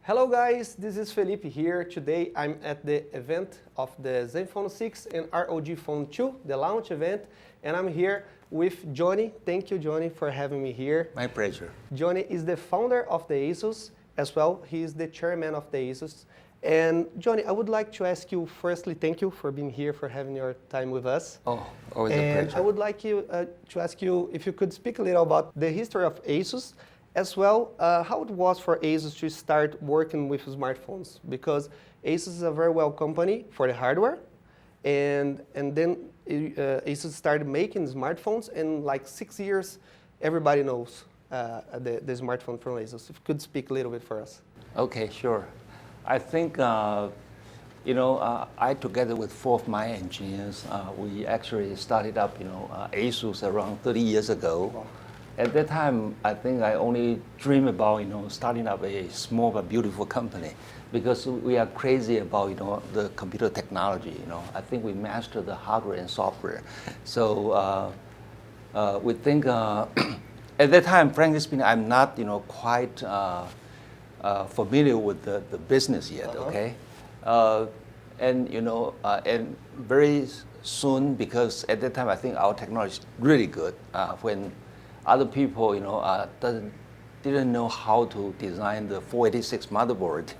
Hello guys, this is Felipe here. Today I'm at the event of the Zenfone 6 and ROG Phone 2, the launch event, and I'm here with Johnny. Thank you, Johnny, for having me here. My pleasure. Johnny is the founder of the Asus as well. He is the chairman of the Asus. And Johnny, I would like to ask you firstly, thank you for being here, for having your time with us. Oh, always a pleasure. I would like you to ask you if you could speak a little about the history of Asus, as well how it was for Asus to start working with smartphones, because Asus is a very well company for the hardware, and then Asus started making smartphones, and like 6 years, everybody knows the smartphone from Asus. If you could speak a little bit for us. Okay, sure. I think, I together with four of my engineers, we actually started up, Asus around 30 years ago. Wow. At that time, I think I only dreamed about, starting up a small but beautiful company, because we are crazy about, the computer technology. I think we mastered the hardware and software. So we think, at that time, frankly speaking, I'm not, quite familiar with the business yet. Okay, and very soon, because at that time I think our technology is really good. When other people, didn't know how to design the 486 motherboard.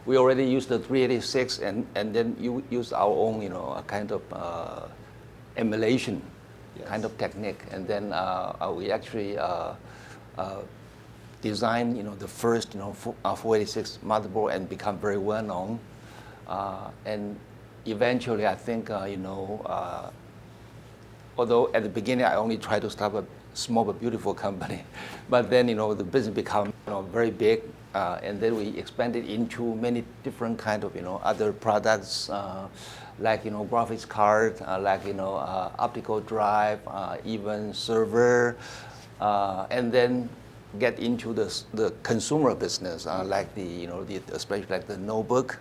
We already used the 386, and then you use our own, a kind of emulation kind of technique, and then we actually designed, the first, 486 motherboard and become very well known. And eventually, I think, although at the beginning I only tried to start a small but beautiful company, but then, the business become, very big, and then we expanded into many different kind of, other products, like, graphics card, like, optical drive, even server, and then get into the consumer business, like especially like the notebook,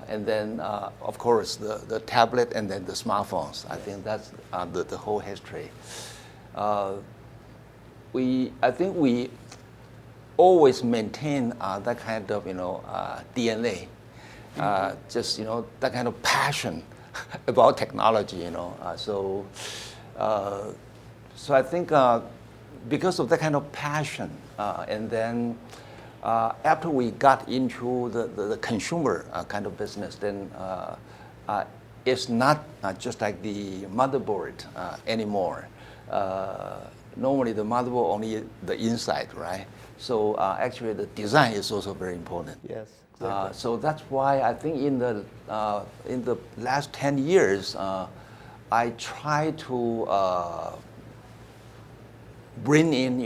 and then of course the tablet, and then the smartphones. I think that's the whole history. I think we always maintain that kind of DNA, just that kind of passion about technology. So I think. Because of that kind of passion, and then after we got into the consumer kind of business, then it's not just like the motherboard anymore. Normally the motherboard only the inside, right? So actually the design is also very important. Yes, exactly. So that's why I think in the last 10 years, I try to bring in,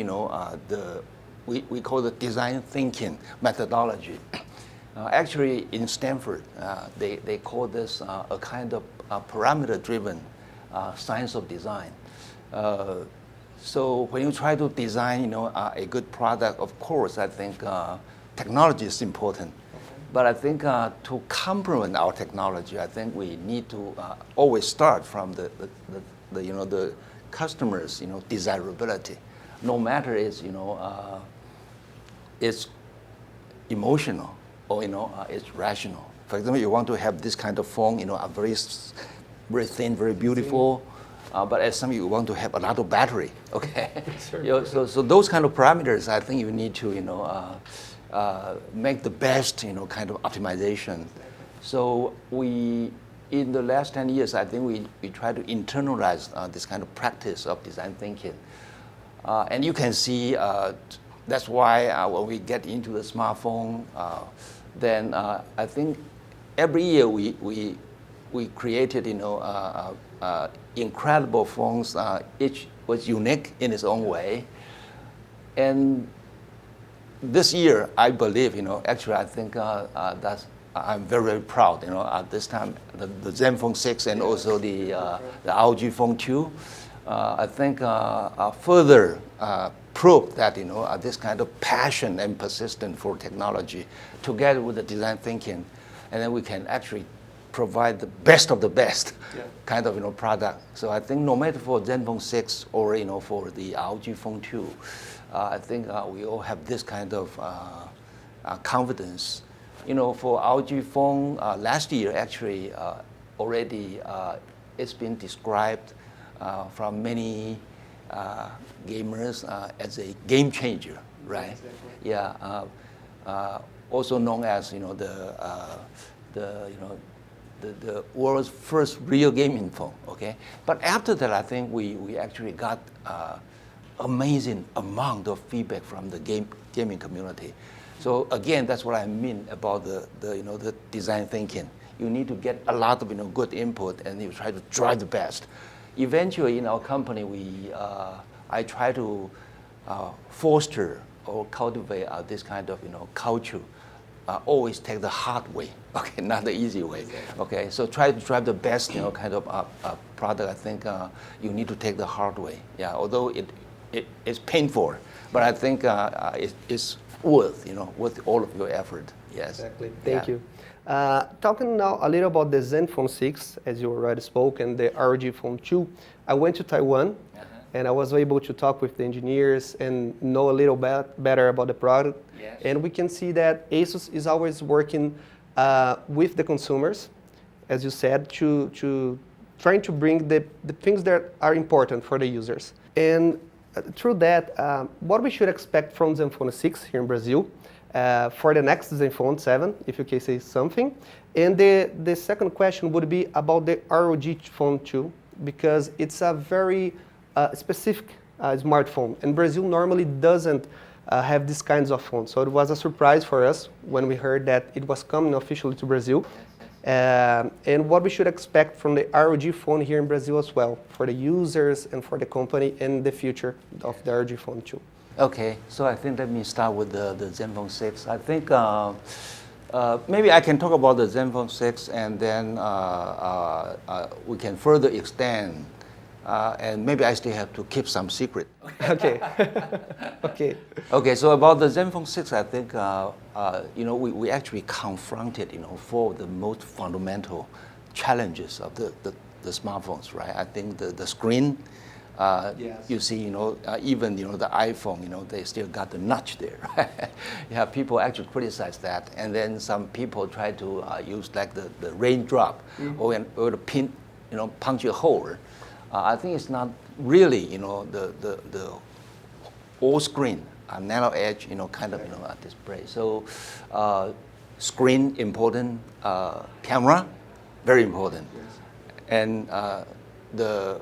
we call the design thinking methodology. Actually, in Stanford, they call this a kind of parameter-driven science of design. So when you try to design, a good product, of course, I think technology is important. But I think to complement our technology, I think we need to always start from the customers, desirability, no matter it's it's emotional or it's rational. For example, you want to have this kind of phone, a very thin, very beautiful, but at some you want to have a lot of battery. Okay, so those kind of parameters, I think you need to make the best kind of optimization. So in the last 10 years, I think we try to internalize this kind of practice of design thinking. And you can see that's why when we get into the smartphone, then I think every year we created incredible phones. Each was unique in its own way. And this year, I believe, actually I think that's I'm very, very proud. At this time, the Zenfone 6 and also the ROG Phone 2, I think further proved that this kind of passion and persistence for technology, together with the design thinking, and then we can actually provide the best of the best kind of product. So I think no matter for Zenfone 6 or for the ROG Phone 2, I think we all have this kind of confidence. You know, for ROG phone, last year actually already it's been described from many gamers as a game changer, right? Exactly. Yeah, also known as the world's first real gaming phone. Okay, but after that, I think we actually got amazing amount of feedback from the gaming community. So again, that's what I mean about the design thinking. You need to get a lot of good input, and you try to drive the best. Eventually, in our company, I try to foster or cultivate this kind of culture. Always take the hard way, okay, not the easy way. Okay, so try to drive the best kind of product. I think you need to take the hard way. Yeah, although it's painful, but I think it's worth worth all of your effort. Yes. Exactly. Thank you. Talking now a little about the Zenfone 6, as you already spoke, and the ROG Phone 2. I went to Taiwan, and I was able to talk with the engineers and know a little better about the product. Yes. And we can see that Asus is always working with the consumers, as you said, to trying to bring the things that are important for the users. And through that, what we should expect from Zenfone 6 here in Brazil, for the next Zenfone 7, if you can say something. And the second question would be about the ROG Phone 2, because it's a very specific smartphone, and Brazil normally doesn't have these kinds of phones. So it was a surprise for us when we heard that it was coming officially to Brazil. And what we should expect from the ROG Phone here in Brazil as well, for the users and for the company in the future of the ROG Phone 2. Okay, so I think let me start with the Zenfone 6. I think maybe I can talk about the Zenfone 6, and then we can further extend, and maybe I still have to keep some secret. Okay. Okay. Okay, so about the Zenfone 6, I think we actually confronted four of the most fundamental challenges of the smartphones, right? I think the screen. Yes. You see, even the iPhone, they still got the notch there. Yeah, people actually criticize that, and then some people try to use like the raindrop or the pin, punch a hole. I think it's not really, the all screen, narrow edge, kind of, display. So, screen important, camera, very important, and the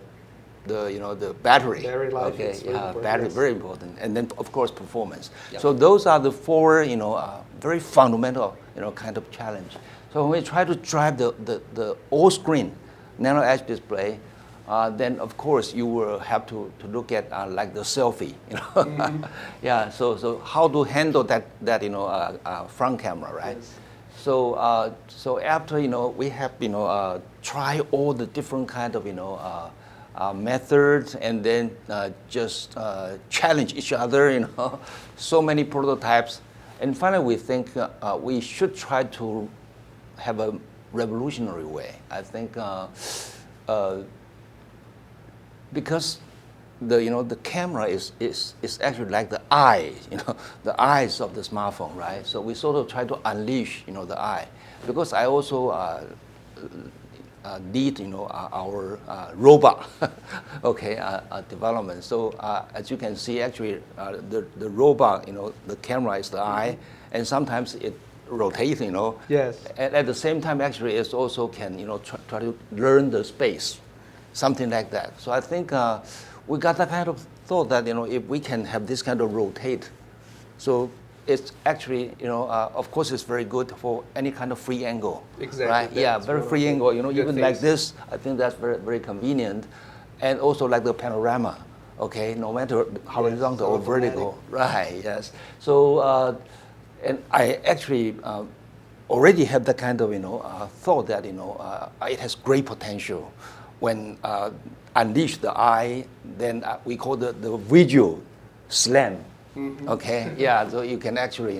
battery. Battery life. Okay, yeah, battery very important, and then of course performance. Yep. So those are the four, very fundamental, kind of challenge. So when we try to drive the all screen, narrow edge display, then of course you will have to look at like the selfie, Yeah. So how to handle that front camera, right? Yes. So after we have try all the different kind of methods, and then just challenge each other, so many prototypes, and finally we think we should try to have a revolutionary way. I think because the camera is actually like the eye, the eyes of the smartphone, right? So we sort of try to unleash the eye, because I also lead our robot okay development. So as you can see, actually the robot, the camera is the eye, and sometimes it rotates, Yes. and at the same time actually it also can try to learn the space, something like that. So I think we got that kind of thought that if we can have this kind of rotate, so it's actually, of course, it's very good for any kind of free angle. Exactly. Right? Yeah, very free angle. Even like this, I think that's very, very convenient. And also like the panorama, okay, no matter horizontal or vertical. Right, yes. So, and I actually already have that kind of, thought that, it has great potential. When unleash the eye, then we call the visual slam. Okay, yeah, so you can actually,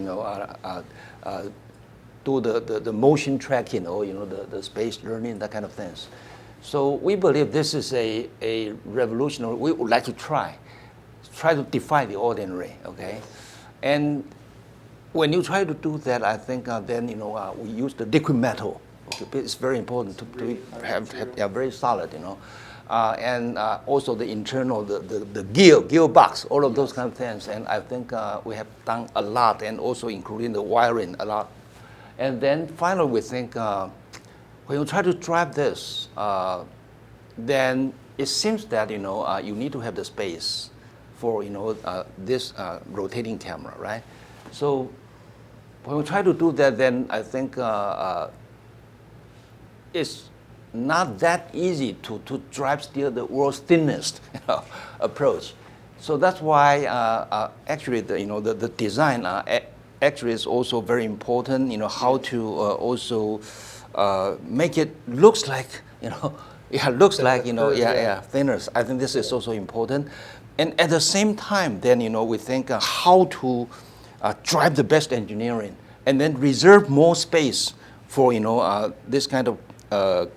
do the motion tracking, or, the space learning, that kind of things. So we believe this is a revolutionary. We would like to try to defy the ordinary, okay? And when you try to do that, I think then we use the liquid metal. Okay, it's very important to have very solid, and also the internal, the gearbox, all of those kind of things. And I think we have done a lot, and also including the wiring a lot. And then finally, we think when you try to drive this, then it seems that you need to have the space for this rotating camera, right? So when we try to do that, then I think it's not that easy to drive still the world's thinnest approach. So that's why actually the design actually is also very important. How to also make it looks like looks like thinners. I think this is also important. And at the same time, then we think how to drive the best engineering, and then reserve more space for this kind of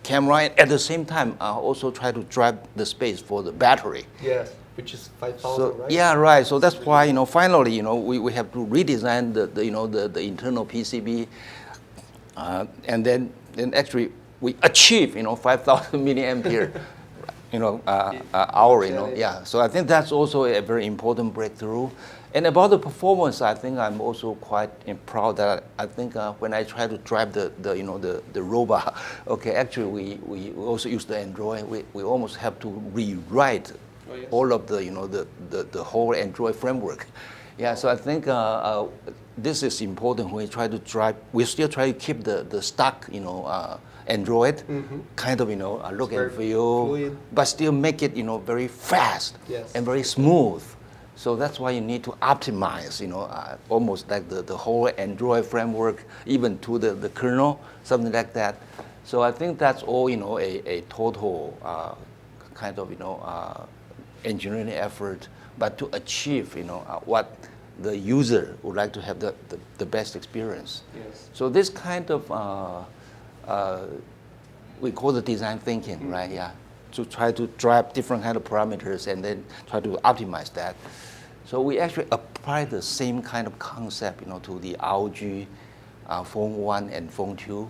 camera, and at the same time also try to drive the space for the battery. Yes, which is 5,000, so, right? Yeah, right. So that's why finally we have to redesign the internal PCB, and then actually we achieve 5,000 milliampere hour. Yeah. So I think that's also a very important breakthrough. And about the performance, I think I'm also quite proud that I think when I try to drive the robot, okay, actually we also use the Android. We almost have to rewrite all of the whole Android framework. Yeah, so I think this is important when we try to drive. We still try to keep the stock Android kind of look and feel, fluid, but still make it very fast and very smooth. So that's why you need to optimize, almost like the whole Android framework, even to the kernel, something like that. So I think that's all, a total kind of, engineering effort, but to achieve, what the user would like to have the best experience. Yes. So this kind of, we call the design thinking, right? Yeah. To try to drive different kind of parameters and then try to optimize that. So we actually apply the same kind of concept, to the ROG Phone 1 and Phone 2,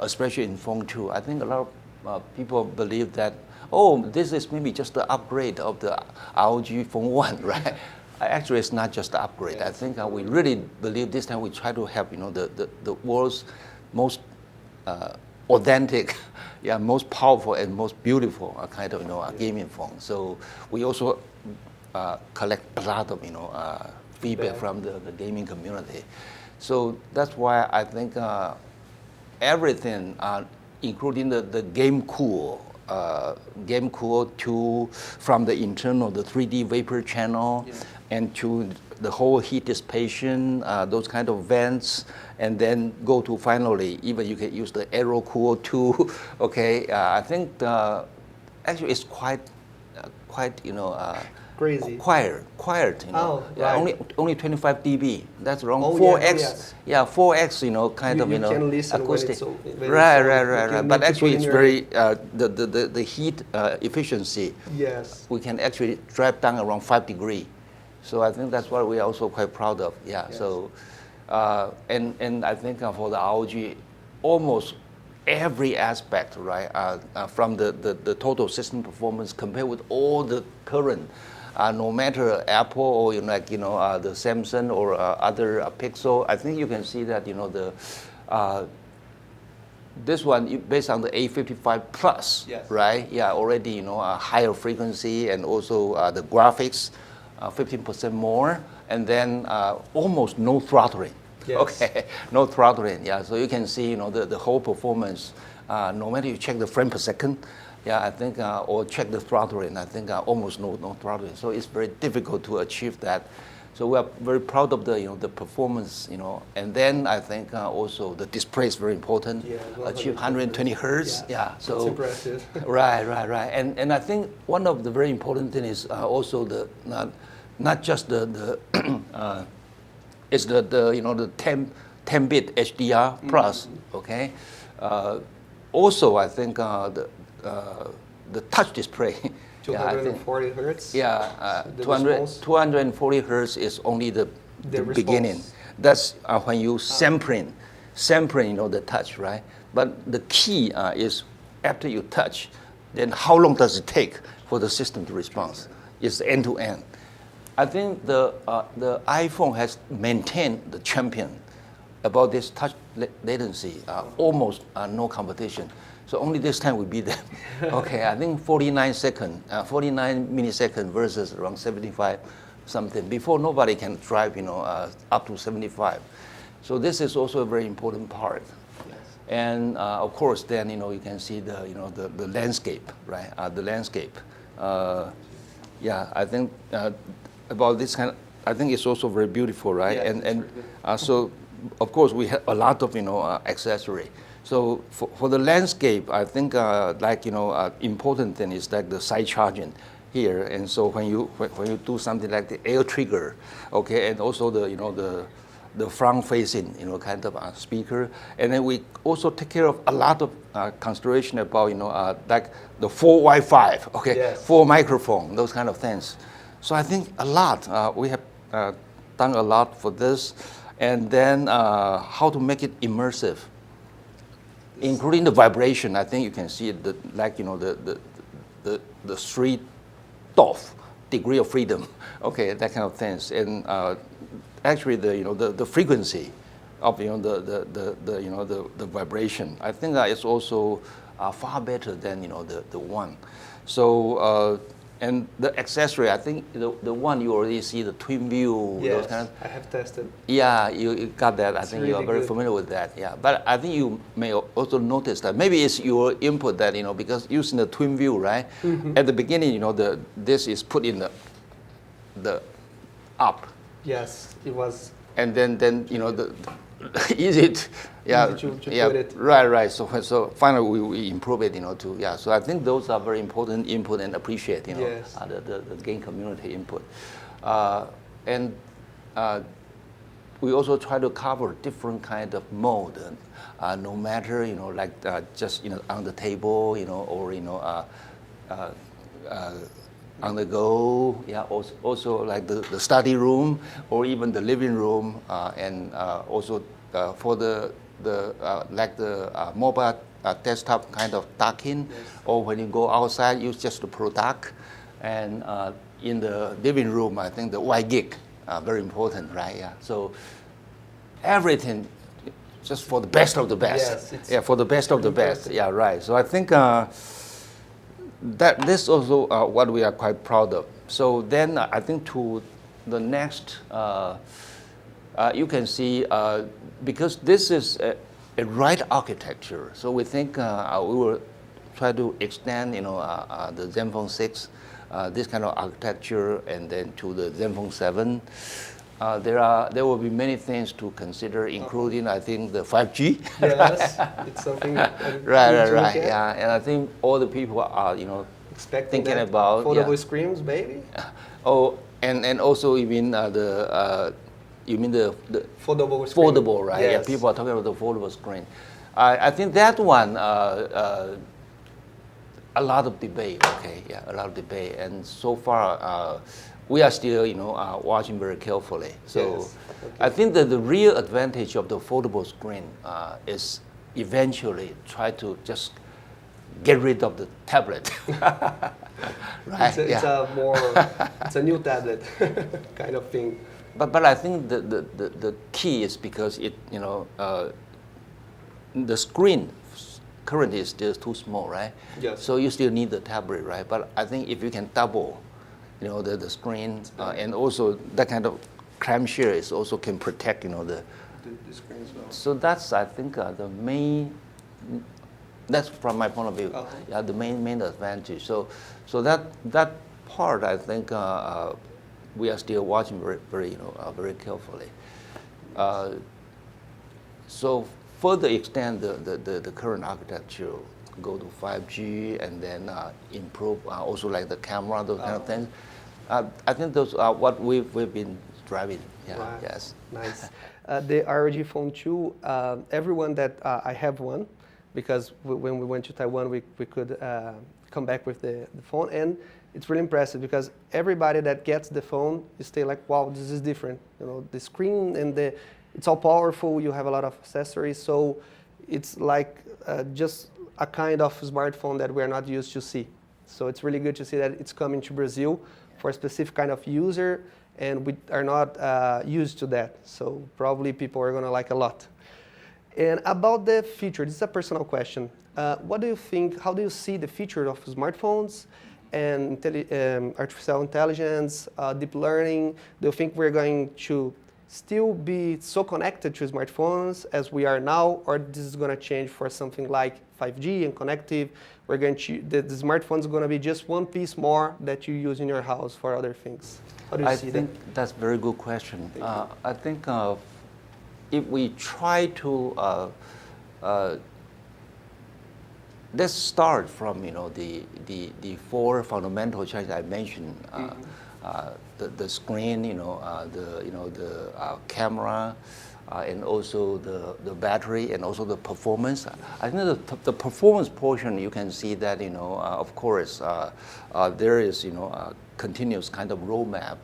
especially in Phone 2. I think a lot of people believe that, oh, this is maybe just the upgrade of the ROG Phone 1, right? Actually, it's not just the upgrade. I think we really believe this time we try to have, the world's most authentic, most powerful and most beautiful kind of gaming phone. So we also collect a lot of feedback from the gaming community. So that's why I think everything, including the Game Cool 2, from the internal, the 3D vapor channel, and to the whole heat dissipation, those kind of vents, and then go to finally, even you can use the Aero Cool 2. Okay, I think actually it's quite crazy. Quiet. Oh, right. Only 25 dB. That's around 4x. Yes. Yeah, 4x. Kind of you can listen acoustic. Right. But actually, it's very the heat efficiency. Yes. We can actually drive down around 5 degrees. So I think that's what we're also quite proud of. Yeah. Yes. So, and I think for the ROG, almost every aspect, right, from the total system performance compared with all the current, no matter Apple or the Samsung or other Pixel, I think you can see that this one based on the A55 Plus, right? Yeah, already a higher frequency and also the graphics, 15% more, and then almost no throttling. Yes. Okay, no throttling. Yeah, so you can see the whole performance. No matter you check the frame per second, I think, or check the throttling, I think almost no throttling. So it's very difficult to achieve that. So we are very proud of the performance, and then I think also the display is very important. Yeah, achieve 120 hertz. Yeah, so it's impressive. Right. And I think one of the very important thing is also the not just the it's the 10-bit HDR plus. Okay. Also, I think the touch display. 240 hertz. Yeah, 240 hertz is only the beginning. That's when you sampling, the touch, right? But the key is after you touch, then how long does it take for the system to respond? It's end to end. I think the iPhone has maintained the champion about this touch latency, almost no competition. So only this time we beat them. Okay, I think 49 milliseconds versus around 75 something. Before nobody can drive, up to 75. So this is also a very important part. Yes. And of course, then you can see the landscape, right? The landscape. Yeah, I think about this kind. I think it's also very beautiful, right? Yes, and so of course we have a lot of accessory. So for the landscape, I think important thing is like the side charging here. And so when you do something like the air trigger, okay, and also the front facing kind of speaker, and then we also take care of a lot of consideration about like the 4 Wi-Fi, okay, yes. 4 microphone, those kind of things. So I think a lot we have done a lot for this, and then how to make it immersive. Including the vibration, I think you can see it, the 3 degree of freedom, okay, that kind of things, and actually the frequency of the vibration. I think it's also far better than the one. So and the accessory, I think the one you already see, the twin view. Yes, those kind of, I have tested. Yeah, you got that. I think really you are very good. familiar with that. Yeah, but I think you may also notice that maybe it's your input that because using the twin view, right? Mm-hmm. At the beginning, this is put in the up. Yes, it was. And then the easy to put it. Right. So finally we improve it to So I think those are very important input and appreciate yes. The game community input, and we also try to cover different kind of mode, no matter like just on the table or on the go, also like the study room or even the living room, and also for the mobile desktop kind of docking, yes. Or when you go outside, use just the Pro Dock, and in the living room, I think the wide gig, very important, right? Yeah. So everything, just for the best of the best. Yes, for the best of the best. Yeah, right. So I think. That this also what we are quite proud of. So then I think to the next, you can see because this is a right architecture. So we think we will try to extend the Zenfone 6, this kind of architecture, and then to the Zenfone 7. There will be many things to consider, including I think the 5G. Yes, it's something. Right. Yeah, and I think all the people are expecting thinking about foldable screens, maybe. Oh, and also you mean you mean the foldable screen. Foldable, right? Yes. Yeah, people are talking about the foldable screen. I think that one. A lot of debate. Okay, yeah, a lot of debate, and so far. We are still, watching very carefully. So yes. Okay. I think that the real advantage of the foldable screen is eventually try to just get rid of the tablet. Right? It's a new tablet kind of thing. But I think the key is because it, the screen currently is still too small, right? Yes. So you still need the tablet, right? But I think if you can double the screen, and also that kind of clamshell is also can protect, the screen as well. So that's, I think, the main, that's from my point of view, okay. Yeah, the main advantage. So that part, I think, we are still watching very carefully. So further extend the current architecture, go to 5G, and then improve also like the camera, those kind of things. I think those are what we've been driving. Yeah. Right. Yes. Nice. The ROG Phone 2. Everyone that I have one, because when we went to Taiwan, we could come back with the phone, and it's really impressive because everybody that gets the phone is still like, wow, this is different. The screen and it's all powerful. You have a lot of accessories, so it's like just a kind of smartphone that we're not used to see. So it's really good to see that it's coming to Brazil for a specific kind of user, and we are not used to that. So probably people are going to like a lot. And about the future, this is a personal question. What do you think, how do you see the future of smartphones and artificial intelligence, deep learning? Do you think we're going to still be so connected to smartphones as we are now, or this is going to change for something like 5G and connective? We're going to, the smartphones are going to be just one piece more that you use in your house for other things. How do you see that? I think that's a very good question. I think if we try to let's start from the four fundamental challenges I mentioned. The screen, the camera, and also the battery, and also the performance. I think the performance portion, you can see that of course there is a continuous kind of roadmap.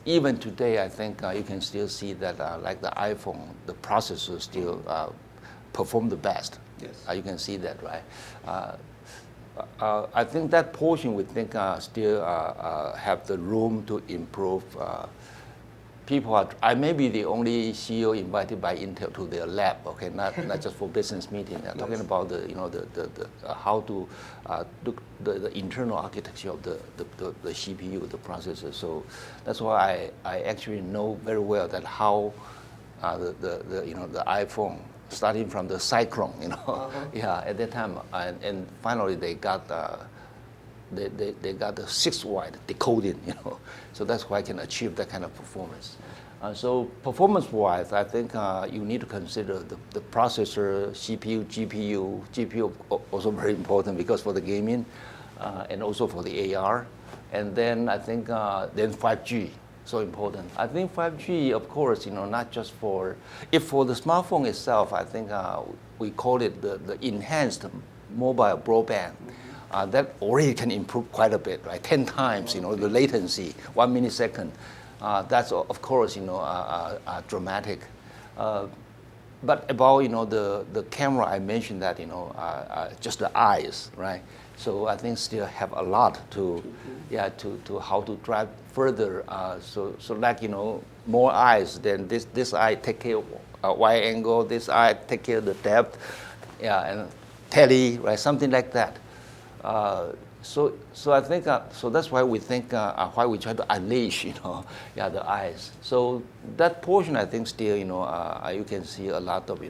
Even today, I think you can still see that like the iPhone, the processor still perform the best. Yes. You can see that, right? I think that portion we think still have the room to improve. I may be the only CEO invited by Intel to their lab, okay, not just for business meeting. I'm talking about how to look the internal architecture of the CPU, the processor. So that's why I actually know very well that how the iPhone, starting from the Cyclone, yeah, at that time, and finally they got they got the 6-wide decoding, so that's why I can achieve that kind of performance. So performance-wise, I think you need to consider the processor, CPU, GPU. GPU also very important because for the gaming, and also for the AR, and then I think then 5G. So important. I think 5G, of course, not just for the smartphone itself. I think we call it the enhanced mobile broadband. That already can improve quite a bit, right? 10 times, the latency, 1 millisecond. That's of course, dramatic. But about the camera, I mentioned that just the eyes, right? So I think still have a lot to how to drive further. So like more eyes, then this eye take care of wide angle, this eye take care of the depth, and tele, right? Something like that. So I think so that's why we think why we try to unleash the eyes. So that portion I think still you can see a lot of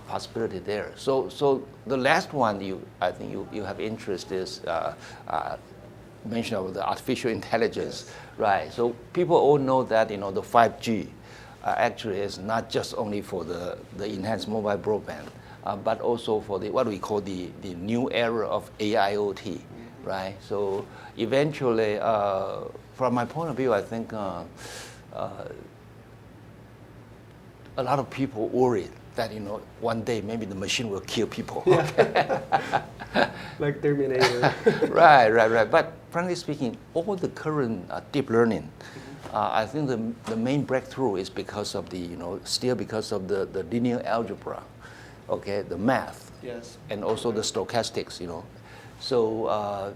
possibility there. So the last one I think you have interest is mention of the artificial intelligence, right? So people all know that the 5G actually is not just only for the enhanced mobile broadband, but also for what we call the new era of AIoT, right? So eventually, from my point of view, I think a lot of people worry that one day maybe the machine will kill people. Yeah. Like Terminator. Right. But frankly speaking, all the current deep learning, I think the main breakthrough is because of still because of the linear algebra, okay, the math, yes, and also the stochastics, So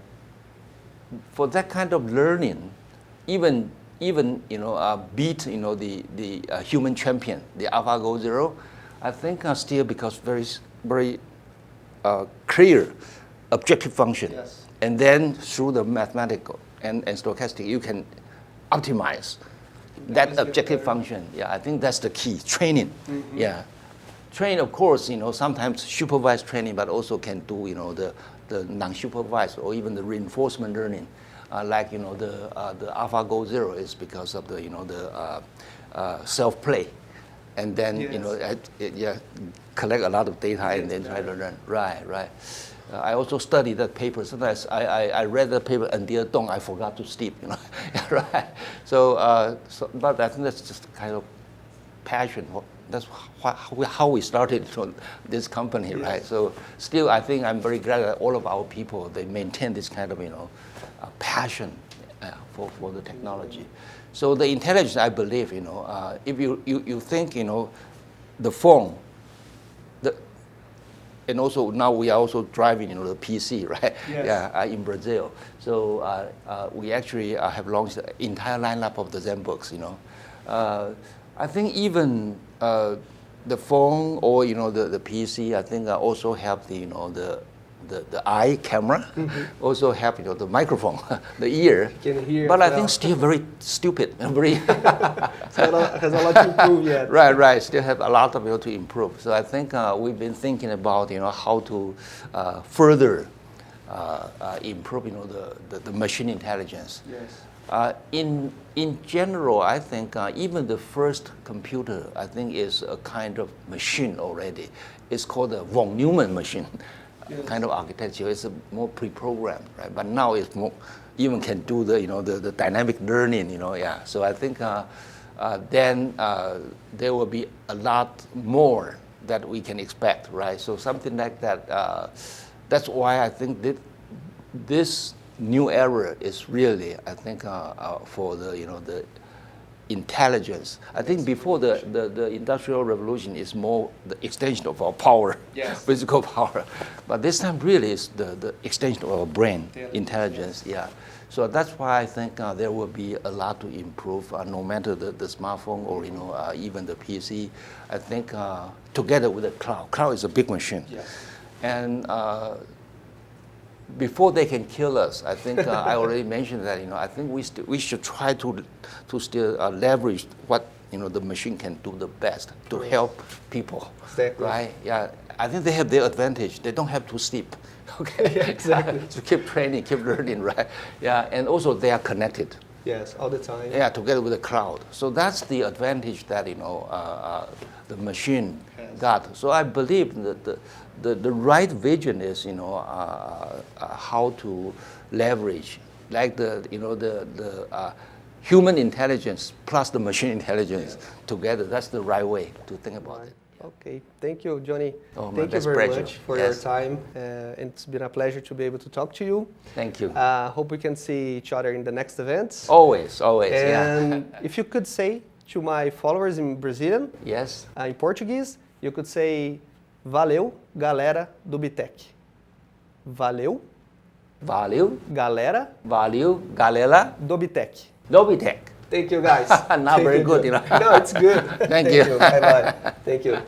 for that kind of learning, even beat the human champion, the AlphaGo Zero, I think still because very clear objective function, yes, and then through the mathematical and stochastic, you can optimize that objective function. Yeah, I think that's the key. Training, yeah. Train, of course, sometimes supervised training, but also can do, the non-supervised or even the reinforcement learning, like, the AlphaGo Zero is because of the self-play, and then yes, collect a lot of data and then try to learn. Right. I also studied that paper. Sometimes I read the paper until dawn. I forgot to sleep. Right. So, but I think that's just kind of passion. That's how we started this company, yes, right? So still, I think I'm very glad that all of our people, they maintain this kind of passion for the technology. So the intelligence, I believe, if you think, the phone, and also now we are also driving, the PC, right? Yes. Yeah, in Brazil. So we actually have launched the entire lineup of the ZenBooks, I think even the phone or, the PC, I think also have the eye camera, also have, the microphone, the ear. You can hear but as I think still very stupid, very has a lot to improve yet. Right. Still have a lot of to improve. So I think we've been thinking about how to further improve the machine intelligence. Yes. In general, I think even the first computer I think is a kind of machine already. It's called a von Neumann machine. Yes. Kind of architecture. It's more pre-programmed, right? But now it's more even can do the dynamic learning, yeah. So I think then there will be a lot more that we can expect, right? So something like that. That's why I think that this new era is really, I think, for the intelligence. I think before the Industrial Revolution is more the extension of our power, yes. physical power. But this time really is the extension of our brain, Yeah. intelligence, yeah. So that's why I think there will be a lot to improve, no matter the smartphone or even the PC. I think together with the cloud. Cloud is a big machine. Yes. And before they can kill us, I think I already mentioned that. I think we should try to still leverage what the machine can do the best to help people. Exactly. Right? Yeah. I think they have their advantage. They don't have to sleep. Okay. Yeah, exactly. To keep training, keep learning, right? Yeah. And also they are connected. Yes, all the time. Yeah, together with the cloud. So that's the advantage that the machine got. So I believe that the right vision is how to leverage like the human intelligence plus the machine intelligence together. That's the right way to think about it. Okay, thank you, Johnny. Oh, thank you very pleasure. much for Yes. your time. It's been a pleasure to be able to talk to you. Thank you. Hope we can see each other in the next events. Always, And yeah. if you could say to my followers in Brazilian, Yes. in Portuguese, you could say, valeu, galera do Bitec. Valeu, Valeu, galera do Bitec. do Bitec. Thank you, guys. Not very good, No, it's good. Thank you. Bye-bye. Thank you.